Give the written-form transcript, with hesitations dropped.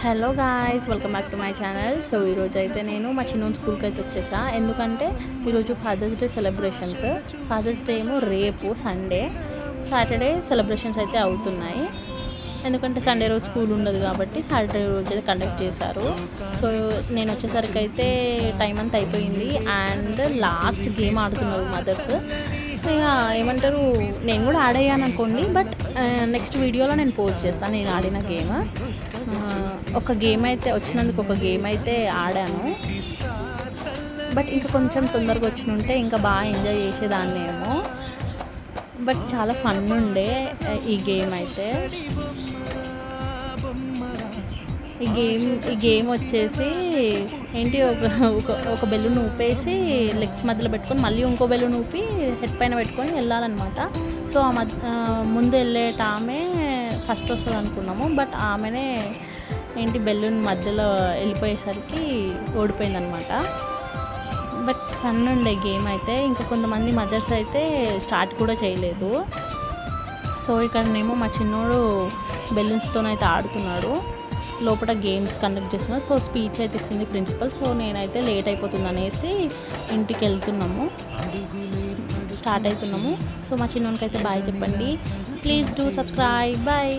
Hello guys, welcome back to my channel. So ఈరోజు అయితే నేను మా చిన్న స్కూల్కి అయితే వచ్చేసా. ఎందుకంటే ఈరోజు father's day celebrations. Father's day ఏమో రేపు సండే, సాటర్డే సెలబ్రేషన్స్ అయితే అవుతున్నాయి. ఎందుకంటే సండే రోజు స్కూల్ ఉండదు కాబట్టి సాటర్డే రోజు అయితే కండక్ట్ చేశారు. సో నేను వచ్చేసరికి అయితే టైం అంతా అయిపోయింది అండ్ లాస్ట్ గేమ్ ఆడుతున్నారు మదర్స్. ఇక ఏమంటారు, నేను కూడా ఆడయ్యాను అనుకోండి, బట్ నెక్స్ట్ వీడియోలో నేను పోస్ట్ చేస్తాను నేను ఆడిన గేమ్. ఒక గేమ్ అయితే వచ్చినందుకు ఒక గేమ్ అయితే ఆడాను, బట్ ఇంకా కొంచెం తొందరగా వచ్చినుంటే ఇంకా బాగా ఎంజాయ్ చేసేదాన్ని ఏమో. బట్ చాలా ఫన్ ఉండే ఈ గేమ్ అయితే. ఈ గేమ్ వచ్చేసి ఏంటి, ఒక బెలూన్ ఊపేసి లెగ్స్ మధ్యలో పెట్టుకొని మళ్ళీ ఇంకో బెలూన్ ఊపి హెడ్ పైన పెట్టుకొని వెళ్ళాలన్నమాట. సో ముందు వెళ్ళేట ఆమె ఫస్ట్ వస్తుంది అనుకున్నాము, బట్ ఆమెనే ఏంటి బెలూన్ మధ్యలో వెళ్ళిపోయేసరికి ఓడిపోయిందనమాట. బట్ ఫన్ ఉండే గేమ్ అయితే. ఇంకా కొంతమంది మదర్స్ అయితే స్టార్ట్ కూడా చేయలేదు. సో ఇక్కడనేమో మా చిన్నోడు బెలూన్స్తోనైతే ఆడుతున్నాడు, లోపల గేమ్స్ కండక్ట్ చేస్తున్నాడు. సో స్పీచ్ అయితే ఇస్తుంది ప్రిన్సిపల్. సో నేనైతే లేట్ అయిపోతుంది అనేసి ఇంటికి వెళ్తున్నాము, స్టార్ట్ అవుతున్నాము. సో మా చిన్నోనికి అయితే బాయ్ చెప్పండి. Please do subscribe. బాయ్.